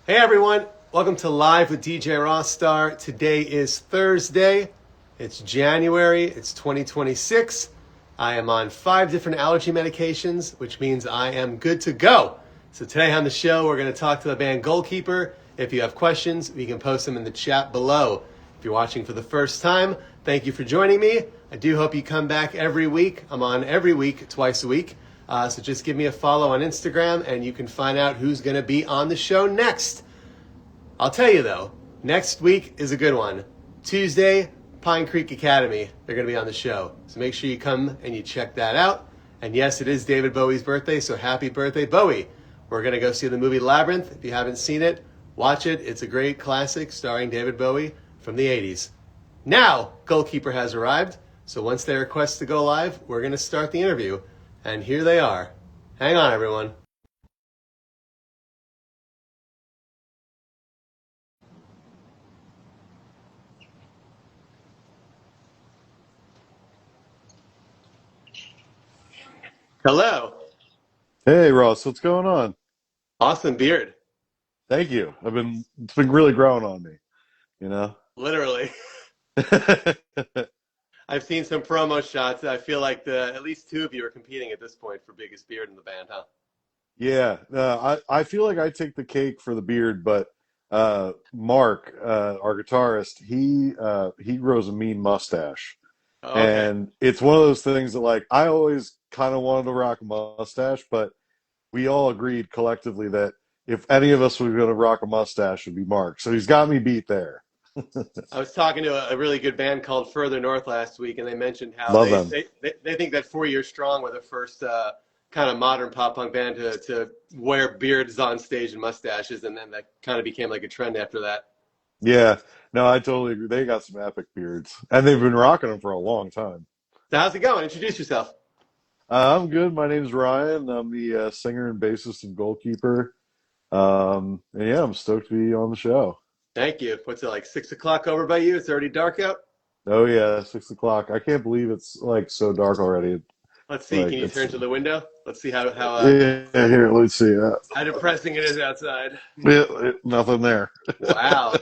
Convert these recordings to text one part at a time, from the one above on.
Hey everyone, welcome to Live with DJ Rossstar. Today is Thursday. It's January, it's 2026. I am on 5 different allergy medications, which means I am good to go. So today on the show, we're going to talk to the band Goalkeeper. If you have questions, you can post them in the chat below. If you're watching for the first time, thank you for joining me. I do hope you come back every week. I'm on every week, twice a week. So just give me a follow on Instagram and you can find out who's going to be on the show next. I'll tell you though, next week is a good one. Tuesday, Pine Creek Academy. They're going to be on the show. So make sure you come and you check that out. And yes, it is David Bowie's birthday, so happy birthday, Bowie. We're going to go see the movie Labyrinth. If you haven't seen it, watch it. It's a great classic starring David Bowie from the 80s. Now, Goalkeeper has arrived. So once they request to go live, we're going to start the interview. And here they are. Hang on, everyone. Hello. Hey Ross, what's going on? Awesome beard. Thank you. It's been really growing on me, you know? Literally. I've seen some promo shots. I feel like at least 2 of you are competing at this point for biggest beard in the band, huh? Yeah, I feel like I take the cake for the beard, but Mark, our guitarist, he grows a mean mustache. Oh, okay. And it's one of those things that like I always kind of wanted to rock a mustache, but we all agreed collectively that if any of us were going to rock a mustache, it'd be Mark. So he's got me beat there. I was talking to a really good band called Further North last week, and they mentioned how Love they them. they, they think that 4 Years Strong were the first kind of modern pop punk band to wear beards on stage and mustaches, and then that kind of became like a trend after that. Yeah, no, I totally agree. They got some epic beards, and they've been rocking them for a long time. So how's it going? Introduce yourself. I'm good. My name's Ryan. I'm the singer and bassist and goalkeeper. And yeah, I'm stoked to be on the show. Thank you. What's it like, 6 o'clock over by you? It's already dark out? Oh yeah, 6 o'clock. I can't believe it's like so dark already. Let's see. Like Can you it's turn to the window? Let's see yeah. Here, let's see. how depressing it is outside. Nothing there. Wow.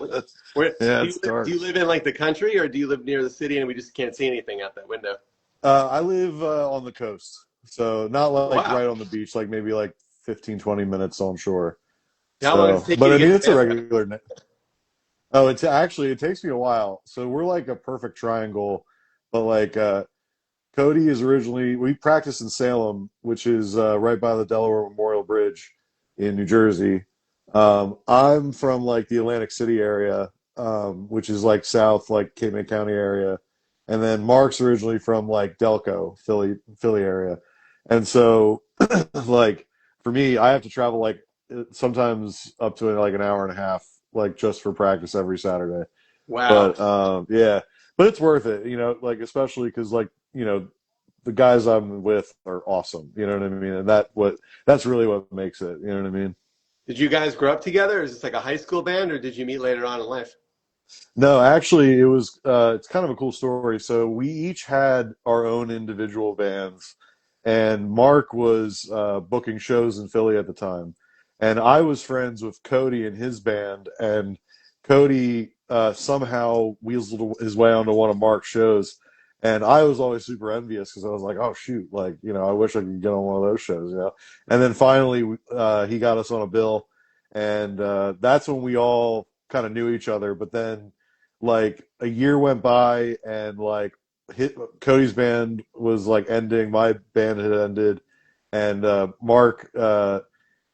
Where Yeah, do it's do dark. you live in like the country or do you live near the city and we just can't see anything out that window? I live on the coast, so not like Wow. right on the beach. Like maybe like 15, 20 minutes on shore. How long does So, it take you but to I get mean, to it's a Tampa? regular. Oh, it's actually it takes me a while. So we're like a perfect triangle, but like Cody is originally we practice in Salem, which is right by the Delaware Memorial Bridge in New Jersey. I'm from like the Atlantic City area, which is like south, like Cape May County area, and then Mark's originally from like Delco, Philly area, and so like for me, I have to travel like sometimes up to like an hour and a half, like just for practice every Saturday. Wow. But yeah, but it's worth it, like especially because like the guys I'm with are awesome. You know what I mean? And that's really what makes it. You know what I mean? Did you guys grow up together? Is this like a high school band or did you meet later on in life? No, actually, it's kind of a cool story. So we each had our own individual bands, and Mark was booking shows in Philly at the time, and I was friends with Cody and his band, and Cody somehow weaseled his way onto one of Mark's shows, and I was always super envious because I was like, oh shoot, like I wish I could get on one of those shows. And then finally he got us on a bill, and that's when we all kind of knew each other. But then like a year went by and like Cody's band was like ending, my band had ended, and Mark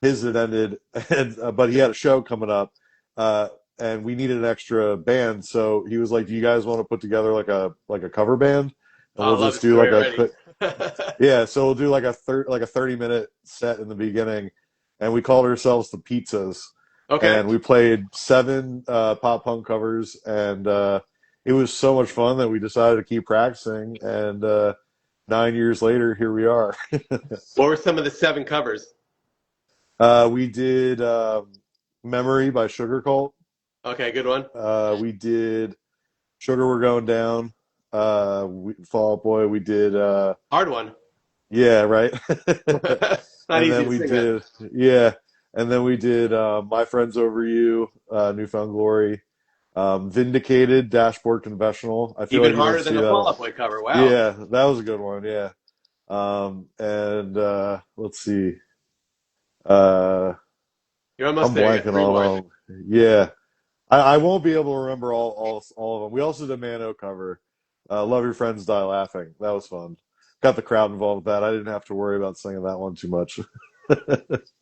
his had ended, and but he had a show coming up, uh, and we needed an extra band, so he was like, "Do you guys want to put together like a cover band, and Oh, I we'll love the just do like story a already. quick yeah, so we'll do like a 30-minute set in the beginning, and we called ourselves the Pizzas, Okay. and we played 7 pop punk covers, and it was so much fun that we decided to keep practicing, and 9 years later, here we are. What were some of the 7 covers? We did "Memory" by Sugar Cult. Okay, good one. We did "Sugar We're Going Down." Fall Out Boy. We did. Hard one. Yeah, right. Not And easy then to we sing that. did, yeah. and then we did My Friends Over You, Newfound Glory, Vindicated, Dashboard Confessional. I feel Even like you didn't harder than see the that Fall one. Out Boy cover. Wow. Yeah, that was a good one. Yeah. And let's see. Uh, You're almost I'm there. You got blanking three more. on them. Yeah, I won't be able to remember all of them. We also did Mano cover. Love Your Friends Die Laughing. That was fun. Got the crowd involved with that. I didn't have to worry about singing that one too much.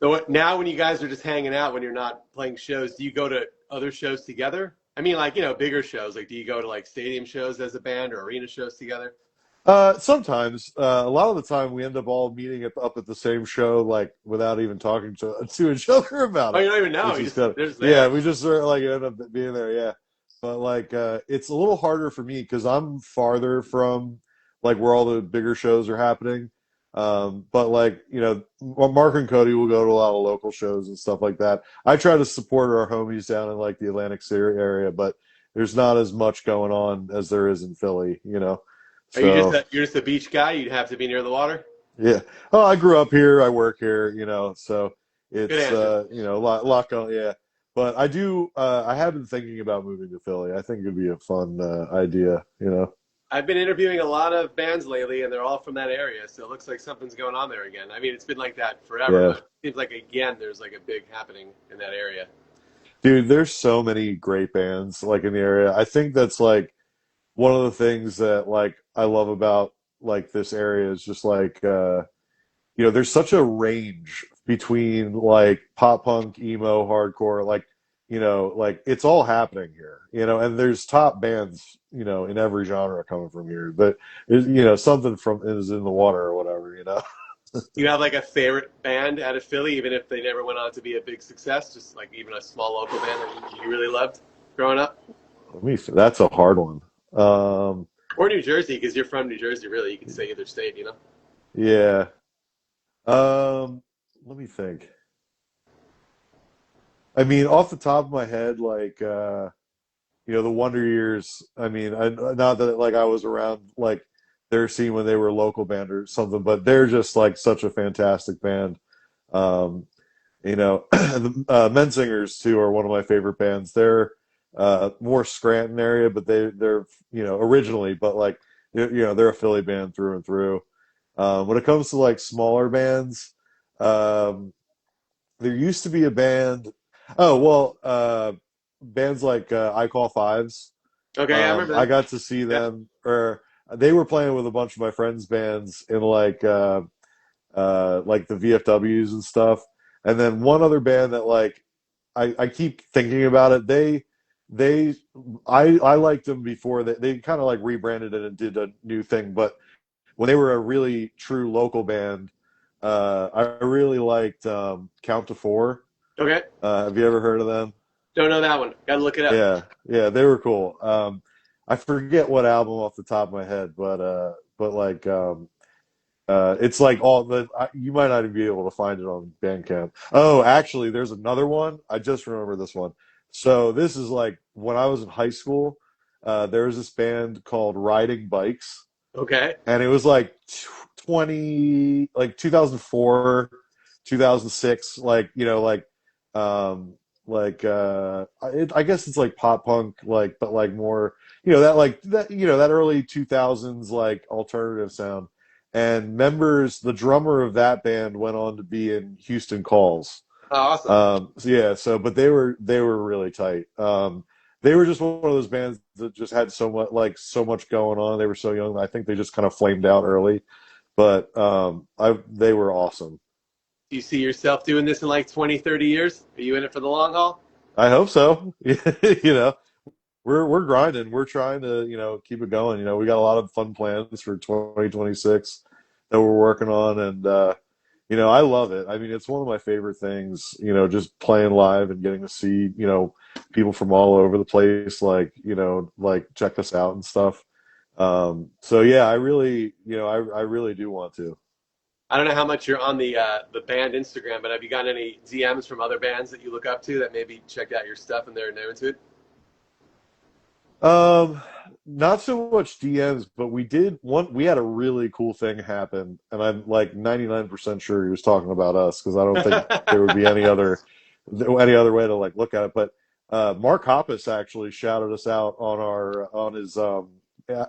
So now, when you guys are just hanging out, when you're not playing shows, do you go to other shows together? I mean, like, bigger shows. Like, do you go to like stadium shows as a band or arena shows together? Sometimes, a lot of the time, we end up all meeting up at the same show, like without even talking to each other about Oh, it, you don't even know. which You is just kind of they're just yeah. there. We just sort of like end up being there, yeah. But like, it's a little harder for me because I'm farther from like where all the bigger shows are happening. But like, Mark and Cody will go to a lot of local shows and stuff like that. I try to support our homies down in like the Atlantic City area, but there's not as much going on as there is in Philly. Are you just So. you're just a beach guy? You'd have to be near the water. Yeah. Oh, I grew up here. I work here, so Good it's answer. a lot going, yeah. But I have been thinking about moving to Philly. I think it'd be a fun idea. I've been interviewing a lot of bands lately, and they're all from that area. So it looks like something's going on there again. I mean, it's been like that forever, Yeah. but it seems like again there's like a big happening in that area. Dude, there's so many great bands like in the area. I think that's like one of the things that like I love about like this area is just like there's such a range between like pop punk, emo, hardcore, like it's all happening here, and there's top bands, in every genre coming from here. But something from is in the water or whatever. Do you have like a favorite band out of Philly, even if they never went on to be a big success? Just like even a small local band that you really loved growing up, That's a hard one. Um, or New Jersey, because you're from New Jersey. Really, you could say either state. yeah. Let me think. I mean, off the top of my head, like the Wonder Years. I mean, not that like I was around like their scene when they were a local band or something, but they're just like such a fantastic band. Um, the Men Singers too are one of my favorite bands. They're more Scranton area, but they're originally, but like they're a Philly band through and through. When it comes to like smaller bands, um, there used to be a band. Oh well, bands like I Call Fives. Okay, I remember I them. got to see Yeah. them, or they were playing with a bunch of my friends' bands in like the VFWs and stuff. And then one other band that like I keep thinking about it. They I liked them before they kind of like rebranded it and did a new thing. But when they were a really true local band, I really liked Count to Four. Okay, Have you ever heard of them? don't know that one. Got to look it up. Yeah, yeah, they were cool. I forget what album off the top of my head, but like it's like you might not even be able to find it on Bandcamp. Oh, actually, there's another one. I just remember this one. So this is like when I was in high school. There was this band called Riding Bikes, Okay. and it was like 2004, 2006, um I guess it's like pop punk, like, but like more, that early 2000s like alternative sound. And the drummer of that band went on to be in Houston Calls. Oh, awesome. So yeah, but they were really tight. They were just one of those bands that just had so much going on. They were so young. I think they just kind of flamed out early, but they were awesome. Do you see yourself doing this in like 20, 30 years? Are you in it for the long haul? I hope so. you know, we're grinding. We're trying to keep it going. We got a lot of fun plans for 2026 that we're working on, and I love it. I mean, it's one of my favorite things. Just playing live and getting to see people from all over the place, like check us out and stuff. So yeah, I really do want to. I don't know how much you're on the band Instagram, but have you gotten any DMs from other bands that you look up to that maybe checked out your stuff and they're into it? Um, not so much DMs, but we did one. We had a really cool thing happen, and I'm like 99% sure he was talking about us because I don't think there would be any other way to like look at it. But Mark Hoppus actually shouted us out on our on his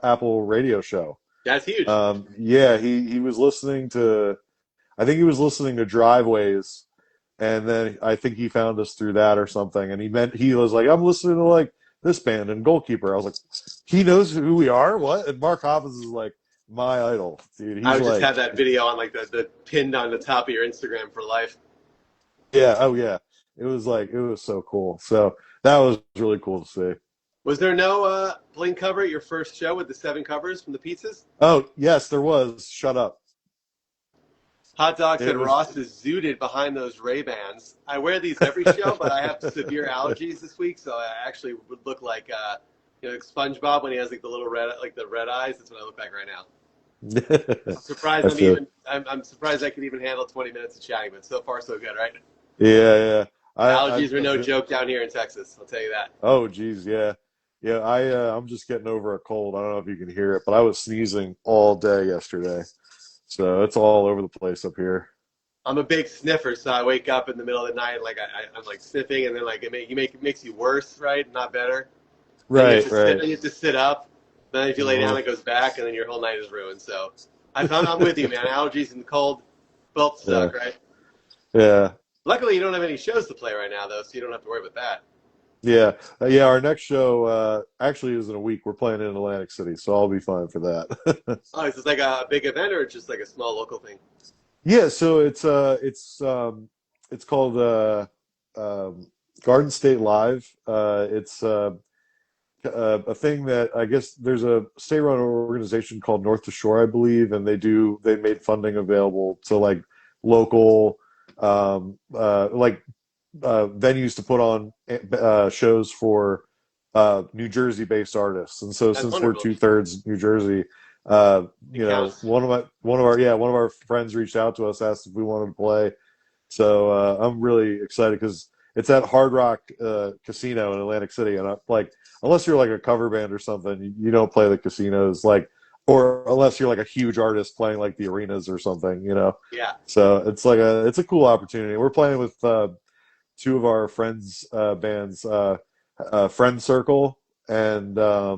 Apple radio show. That's huge. Yeah, he was listening to. I think he was listening to Driveways, and then I think he found us through that or something. And he was like, I'm listening to like this band and Goalkeeper. I was like, he knows who we are. What? And Mark Hoppus is like my idol, dude. I He's would just like, have that video on like the pinned on the top of your Instagram for life. yeah, oh yeah. It was so cool. So that was really cool to see. Was there no bling cover at your first show with the 7 covers from the pizzas? Oh yes, there was. Shut up. Hot Dog It said was. Ross is zooted behind those Ray-Bans. I wear these every show, but I have severe allergies this week, so I actually would look like like SpongeBob when he has like the little red eyes. That's what I look like right now. I'm surprised I feel. I'm surprised I could even handle 20 minutes of chatting, but so far so good, right? Yeah, yeah. Allergies are I no feel, joke down here in Texas. I'll tell you that. oh, geez, yeah, yeah. I'm just getting over a cold. I don't know if you can hear it, but I was sneezing all day yesterday, so it's all over the place up here. I'm a big sniffer, so I wake up in the middle of the night, like I'm like sniffing, and then like it makes you worse, right? Not better. Then you have Right, to sit, right. then you have to sit up. Then if you lay down, Uh-huh. it goes back, and then your whole night is ruined. So I'm with you, man. Allergies and cold both Yeah, suck, right? yeah, Luckily, you don't have any shows to play right now, though, so you don't have to worry about that. yeah, yeah. Our next show actually is in a week. We're playing in Atlantic City, so I'll be fine for that. Oh, is this like a big event or just like a small local thing? Yeah, so it's called Garden State Live. It's a thing that I guess there's a state-run organization called North to Shore, I believe, and they made funding available to like local like venues to put on shows for New Jersey-based artists. And so That's since we're wonderful. two-thirds New Jersey, It counts. one of our friends reached out to us, asked if we wanted to play. So I'm really excited because it's at Hard Rock Casino in Atlantic City, and like unless you're like a cover band or something, you don't play the casinos like, or unless you're like a huge artist playing like the arenas or something, you know. Yeah. So it's a cool opportunity. We're playing with two of our friends' bands, Friend Circle and uh,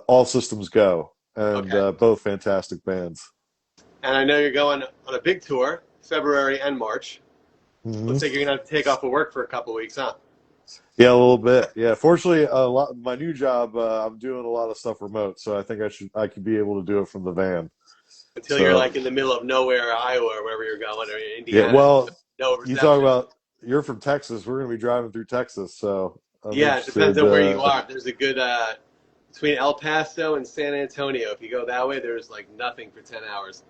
All Systems Go, and Okay. both fantastic bands. And I know you're going on a big tour, February and March. Hmm. Looks like you're gonna have to take off of work for a couple weeks, huh? Yeah, a little bit. Yeah, fortunately, a lot. My new job, I'm doing a lot of stuff remote, so I think I could be able to do it from the van. Until you're So like in the middle of nowhere, Iowa, or wherever you're going, or yeah, Indiana, well, no you talk reception. about you're from Texas. We're gonna be driving through Texas, so I'm Yeah, it depends interested. on where you are. There's a good between El Paso and San Antonio. If you go that way, there's like nothing for 10 hours.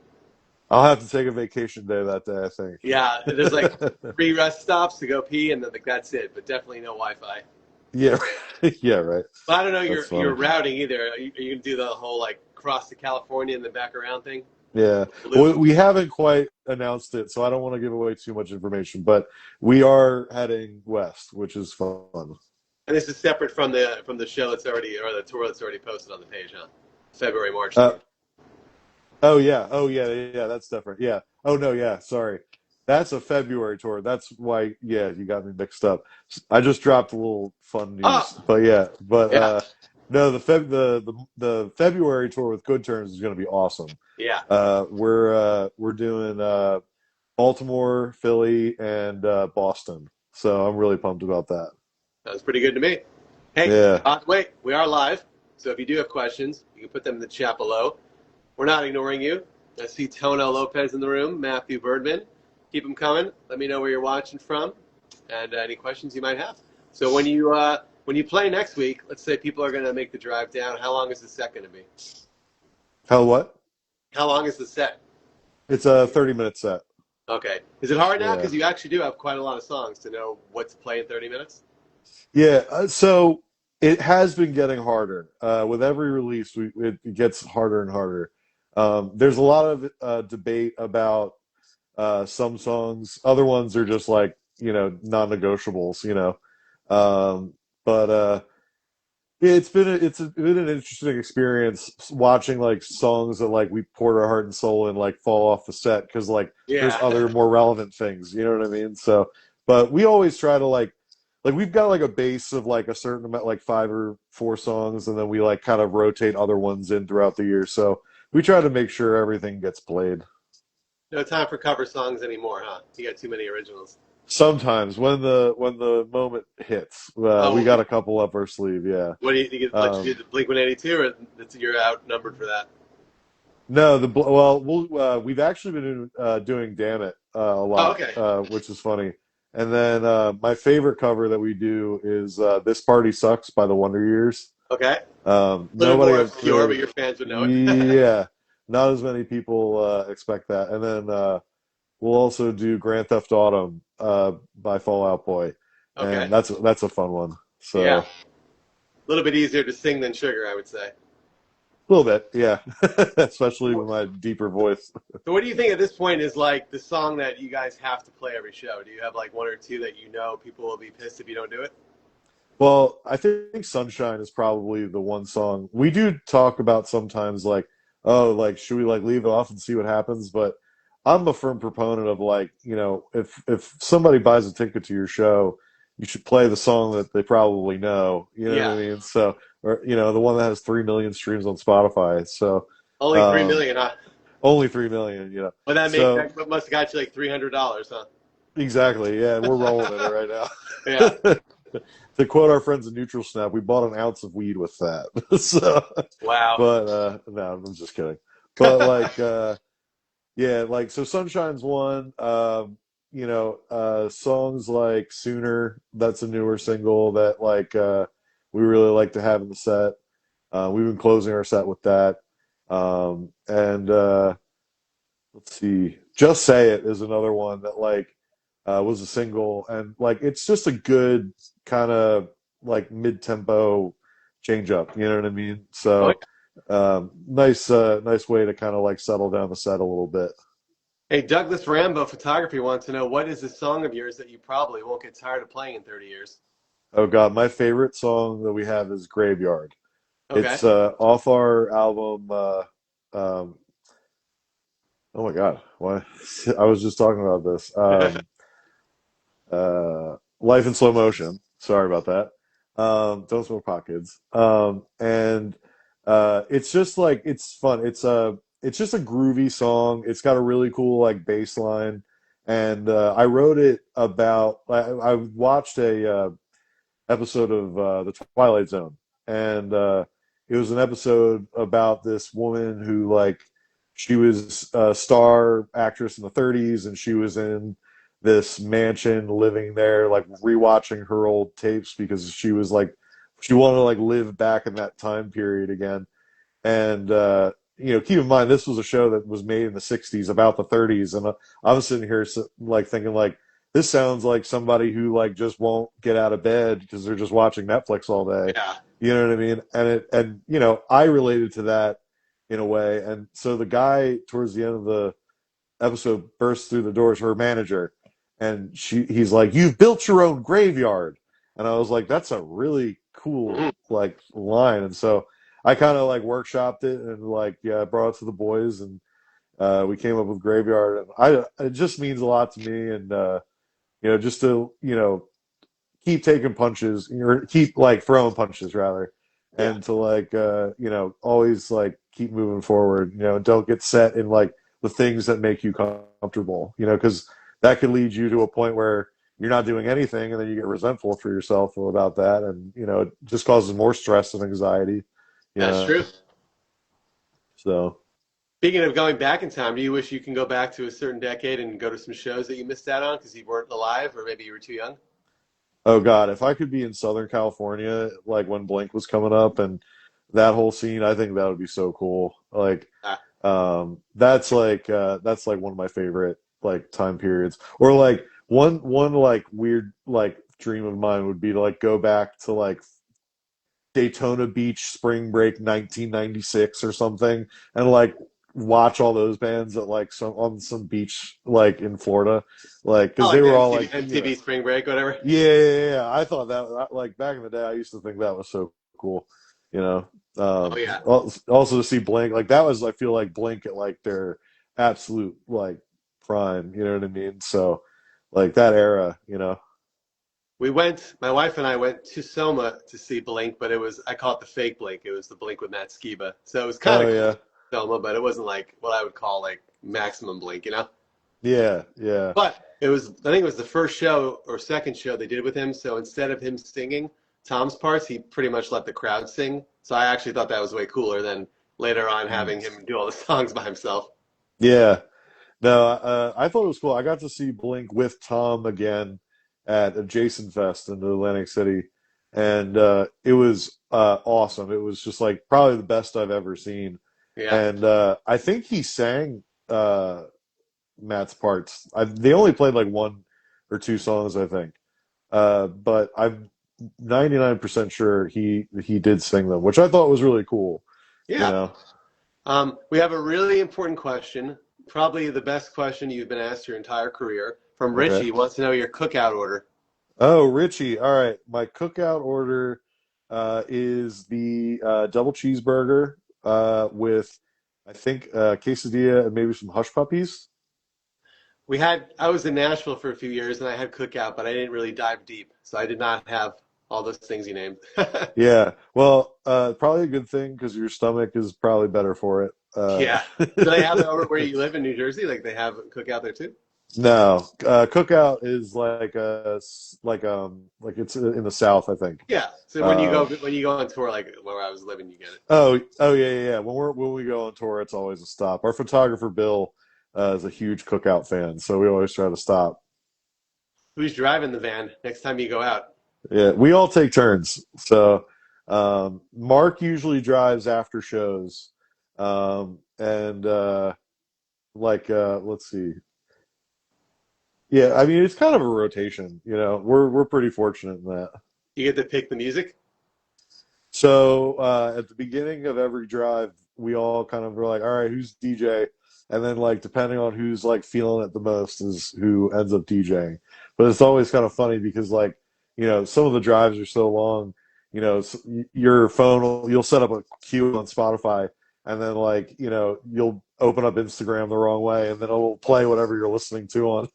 I'll have to take a vacation day that day, I Yeah, there's like think. 3 rest stops to go pee, and then like that's it. But definitely no Wi-Fi. Yeah, yeah, right. But I don't know That's your funny. routing either. Are you gonna do the whole like cross to California and then back around thing? Yeah, Loop. we haven't quite announced it, so I don't want to give away too much information, but we are heading west, which is fun. And this is separate from the show that's already or the tour that's already posted on the page, huh? February March Uh, tour. oh yeah, yeah, that's different. Yeah. Oh no, yeah, sorry. That's a February tour. That's why, yeah, you got me mixed up. I just dropped a little fun Oh, news, but yeah, but yeah, no, the February tour with Good Turns is going to be awesome. yeah. We're doing Baltimore, Philly, and Boston. So I'm really pumped about that. Sounds pretty good to me. Hey, Yeah. wait, we are live, so if you do have questions, you can put them in the chat below. We're not ignoring you. I see Tono Lopez in the room, Matthew Birdman. Keep them coming. Let me know where you're watching from, and any questions you might have. So when you play next week, let's say people are going to make the drive down. How long is the set going to be? How what? How long is the set? It's a 30-minute set. Okay. Is it hard now? Yeah. Because you actually do have quite a lot of songs to know what to play in 30 minutes. Yeah. So it has been getting harder. With every release, it gets harder and harder. There's a lot of debate about some songs. Other ones are just like, non-negotiables, Um, but Yeah, been an interesting experience watching like songs that like we poured our heart and soul in like fall off the set because like there's Yeah. other more relevant things, you know what I mean? So, but we always try to like we've got like a base of like a certain amount, like five or four songs, and then we like kind of rotate other ones in throughout the year. So we try to make sure everything gets played. No time for cover songs anymore, huh? You got too many originals. Sometimes when the moment hits, we Oh, got a couple up our sleeve, yeah. what do you think? Let you Um, do the Blink 182, or you're outnumbered for that? No, we've actually been doing "Damn It" a Oh, lot, okay. which is funny. And then my favorite cover that we do is "This Party Sucks" by the Wonder Years. Okay. A little Nobody more obscure, but really, your fans would know it. yeah, not as many people expect that. And then we'll also do "Grand Theft Autumn" by Fall Out Boy, Okay. and that's a fun one. Yeah. So A little bit easier to sing than Sugar, I would say. a little bit, yeah, especially with my deeper voice. So, what do you think at this point is like the song that you guys have to play every show? Do you have like one or two that you know people will be pissed if you don't do it? Well, I think Sunshine is probably the one song we do talk about sometimes, like, oh, like, should we like leave it off and see what happens? But I'm a firm proponent of like, if somebody buys a ticket to your show, you should play the song that they probably know. You know what Yeah. I mean? So, or the one that has 3 million streams on Spotify. So, Only three um, million, huh? only 3 million. Well, So that must have got you like $300, huh? exactly, yeah, we're rolling in it right Yeah. now. To quote our friends at Neutral Snap, we bought an ounce of weed with that. So, Wow. but no, I'm just kidding. But like, yeah, like so, Sunshine's one. Songs like "Sooner." That's a newer single that like we really like to have in the set. We've been closing our set with that. And let's see, "Just Say It" is another one that like was a single, and like it's just a good kind of like mid-tempo change up. You know what I mean? Oh, So yeah. nice way to kind of like settle down the set a little bit. Hey, Douglas Rambo Photography wants to know what is a song of yours that you probably won't get tired of playing in 30 years? Oh God, my favorite song that we have is "Graveyard." Okay. It's off our album. Um, oh my God, why? I was just talking about this. Life in Slow Motion. Sorry about that. Don't smoke pot, kids. And it's just like it's fun. It's just a groovy song. It's got a really cool like bass line, and I wrote it about. I watched a episode of The Twilight Zone, and it was an episode about this woman who like she was a star actress in the 30s, and she was in this mansion living there, like rewatching her old tapes because she was like she wanted to like live back in that time period again. And keep in mind this was a show that was made in the '60s about the '30s, and I'm sitting here like thinking like this sounds like somebody who like just won't get out of bed because they're just watching Netflix all day. Yeah. You know what I mean? And I related to that in a way. And so the guy towards the end of the episode bursts through the doors, her manager, and he's like, "You've built your own graveyard," and I was like, "That's a really cool Mhm. like line." And so I kind of like workshopped it and like yeah, brought it to the boys, and we came up with graveyard, and it just means a lot to me, and just to keep taking punches or keep like throwing punches rather, Yeah. and to like always like keep moving forward, don't get set in like the things that make you comfortable, because that could lead you to a point where you're not doing anything and then you get resentful for yourself about that, and it just causes more stress and anxiety, you That's know true. so Speaking of going back in time, do you wish you can go back to a certain decade and go to some shows that you missed out on because you weren't alive or maybe you were too young? oh God, if I could be in Southern California like when Blink was coming up and that whole scene, I think that would be so cool. Like Ah, that's like one of my favorite like time periods. Or like one like weird like dream of mine would be to like go back to like Daytona Beach spring break 1996 or something, and like watch all those bands at like some on some beach like in Florida, like I because they like the were all MTV, like MTV Spring Break, whatever. yeah, yeah, yeah. I thought that like back in the day I used to think that was so cool. You know, Oh yeah. also to see Blink, like that was, I feel like Blink at like their absolute like prime. You know what I mean? So like that era, you know. My wife and I went to Soma to see Blink, but I call it the fake Blink. It was the Blink with Matt Skiba. So it was kind Oh of cool, yeah, Soma, but it wasn't like what I would call like maximum Blink, you know? yeah, yeah, But I think it was the first show or second show they did with him. So instead of him singing Tom's parts, he pretty much let the crowd sing. So I actually thought that was way cooler than later on mm. having him do all the songs by himself. Yeah. No, I thought it was cool. I got to see Blink with Tom again at a Jason Fest in Atlantic City, and it was awesome. It was just like probably the best I've ever seen. Yeah. And I think he sang Matt's parts. They only played like one or two songs, I think, but I'm 99% sure he did sing them, which I thought was really cool. You Yeah. know. We have a really important question, probably the best question you've been asked your entire career, from Richie. Okay. He wants to know your cookout order. Oh, Richie. All right. My cookout order is the double cheeseburger with, I think, quesadilla and maybe some hush puppies. I was in Nashville for a few years and I had cookout, but I didn't really dive deep. So I did not have all those things you named. Yeah. Well, probably a good thing because your stomach is probably better for it. Yeah. Do they have it over where you live in New Jersey? Like they have cookout there too? No, cookout is like it's in the South, I think. Yeah. So Uh, when you go on tour, like where I was living, you get it. oh yeah, yeah, yeah. When we go on tour, it's always a stop. Our photographer Bill is a huge cookout fan, so we always try to stop. Who's driving the van next time you go out? Yeah, we all take turns. So Mark usually drives after shows, and let's see. Yeah, I mean it's kind of a rotation. You know, we're pretty fortunate in that. You get to pick the music? So at the beginning of every drive, we all kind of were like, all right, who's DJ? And then like depending on who's like feeling it the most is who ends up DJing. But it's always kind of funny because like, you know, some of the drives are so long, you know, your phone you'll set up a queue on Spotify and then like, you know, you'll open up Instagram the wrong way and then it'll play whatever you're listening to on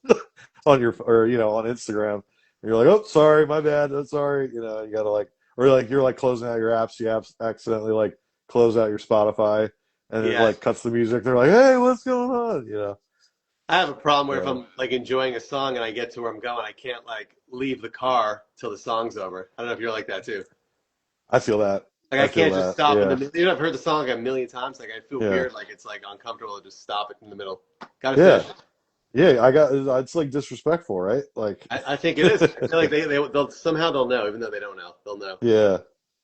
on your or you know, on Instagram. And you're like, "Oh, sorry, my bad. I'm sorry." You know, you got to like or like you're like closing out your apps, accidentally like close out your Spotify, and it Yeah. like cuts the music. They're like, "Hey, what's going on?" You know. I have a problem where if So I'm like enjoying a song and I get to where I'm going, I can't like leave the car till the song's over. I don't know if you're like that too. I feel that. Like I I feel can't just that. stop in the Yeah. middle. You know, I've heard the song like a million times. Like I feel Yeah. weird. Like it's like uncomfortable to just stop it in the middle. Gotta Yeah. finish it. Yeah. I got. It's like disrespectful, right? Like. I think it is. I feel like they'll somehow they'll know, even though they don't know. They'll know. Yeah.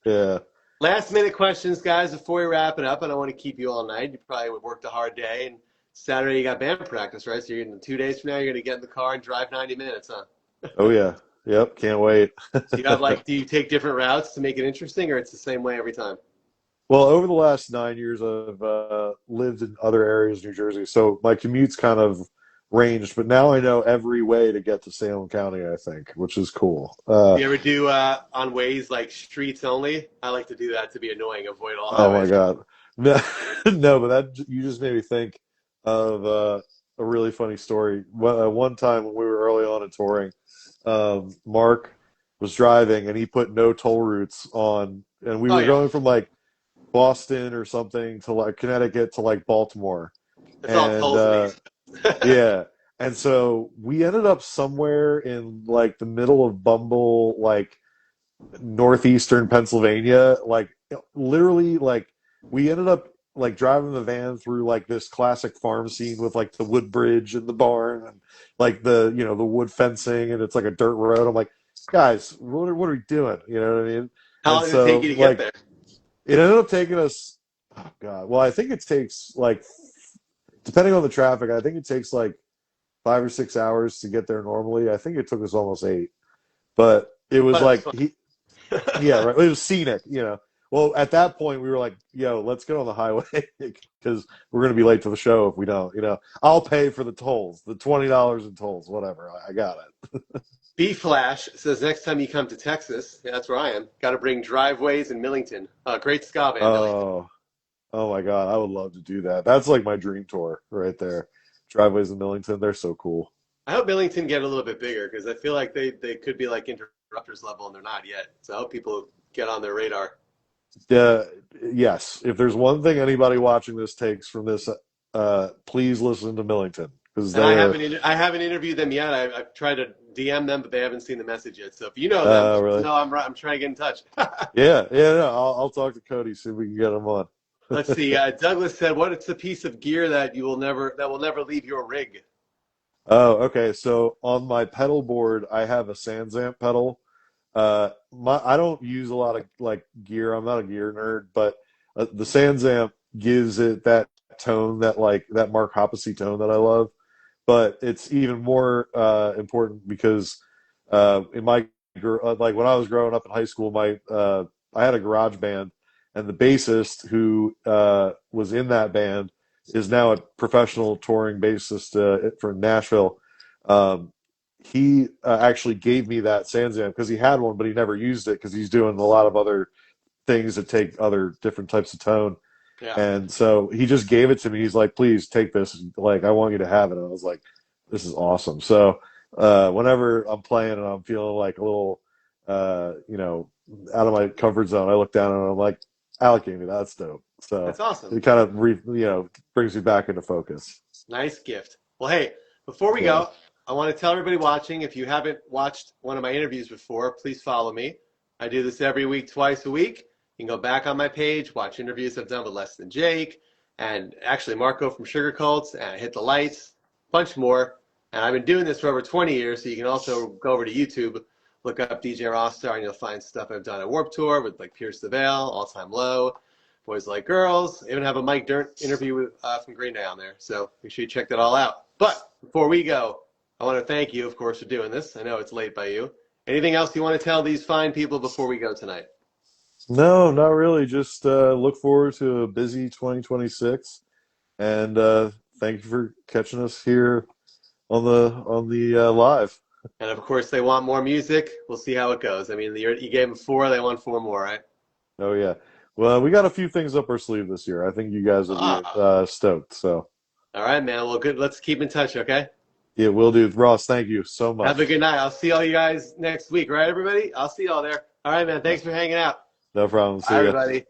Yeah. Last minute questions, guys, before we wrap it up. I don't want to keep you all night. You probably worked a hard day, and Saturday you got band practice, right? So you're in 2 days from now, you're gonna get in the car and drive 90 minutes, huh? Oh yeah. Yep. Can't wait. Do you take different routes to make it interesting, or it's the same way every time? Well, over the last 9 years, I've lived in other areas of New Jersey, so my commute's kind of ranged. But now I know every way to get to Salem County, I think, which is cool. Do you ever do on ways like streets only? I like to do that to be annoying, avoid all Oh my highways. God, no, no, but that you just made me think of a really funny story. One time when we were early on in touring, Mark was driving and he put no toll routes on, and we Oh were yeah, going from like Boston or something to like Connecticut to like Baltimore. it's all And tolls to me. yeah. And so we ended up somewhere in like the middle of Bumble, like northeastern Pennsylvania. Like literally like we ended up like driving the van through like this classic farm scene with like the wood bridge and the barn and like the you know the wood fencing and it's like a dirt road. I'm like, guys, what are we doing? You know what I mean? How And long does it take so you to get like there? it ended up taking us, oh God, well, I think it takes like, depending on the traffic, I think it takes like 5 or 6 hours to get there normally. I think it took us almost 8, but it was But it was like, fun. yeah, right. It was scenic, you know. Well, at that point, we were like, yo, let's get on the highway because we're going to be late to the show if we don't, you know. I'll pay for the tolls, the $20 in tolls, whatever. I got it. B Flash says next time you come to Texas, yeah, that's where I am. Got to bring Driveways in Millington. Great ska band, Millington. Oh, oh my God, I would love to do that. That's like my dream tour right there. Driveways in Millington, they're so cool. I hope Millington get a little bit bigger because I feel like they could be like Interrupters level and they're not yet. So I hope people get on their radar. Uh, yes, if there's one thing anybody watching this takes from this, please listen to Millington because And I they're haven't interviewed them yet. I've tried to DM them, but they haven't seen the message yet. So if you know them, just really. know I'm trying to get in touch. Yeah, yeah, no, I'll talk to Cody, see if we can get him on. Let's see. Douglas said, "What is the piece of gear that will never leave your rig?" Oh, okay. So on my pedal board, I have a Sansamp pedal. I don't use a lot of like gear. I'm not a gear nerd, but the Sansamp gives it that tone, that like that Mark Hoppusy tone that I love. But it's even more important because in my like when I was growing up in high school, my I had a garage band, and the bassist who was in that band is now a professional touring bassist from Nashville. Um, he actually gave me that Sansamp because he had one, but he never used it because he's doing a lot of other things that take other different types of tone. Yeah, And so he just gave it to me. He's like, please take this. Like, I want you to have it. And I was like, this is awesome. So whenever I'm playing and I'm feeling like a little, out of my comfort zone, I look down and I'm like, Alec gave me that. That's dope. So that's awesome. it kind of, brings me back into focus. Nice gift. Well, hey, before we Yeah. go, I want to tell everybody watching, if you haven't watched one of my interviews before, please follow me. I do this every week, twice a week. You can go back on my page, watch interviews I've done with Less Than Jake, and actually Marco from Sugar Cults, and Hit the Lights, a bunch more. And I've been doing this for over 20 years, so you can also go over to YouTube, look up DJ Rossstar, and you'll find stuff I've done at Warped Tour with like Pierce the Veil, All Time Low, Boys Like Girls. I even have a Mike Dirnt interview with, from Green Day on there, so make sure you check that all out. But before we go, I want to thank you, of course, for doing this. I know it's late by you. Anything else you want to tell these fine people before we go tonight? No, not really. Just look forward to a busy 2026, and thank you for catching us here on the live. And of course, they want more music. We'll see how it goes. I mean, you gave them four, they want four more, right? Oh yeah. Well, we got a few things up our sleeve this year. I think you guys will be Ah, stoked. So all right, man. Well, good. Let's keep in touch, okay? yeah, we'll do. Ross, thank you so Have a much. good night. I'll see all you guys next week, right, everybody? I'll see y'all there. All right, man. Thanks for hanging out. No problem. Bye, See ya. everybody.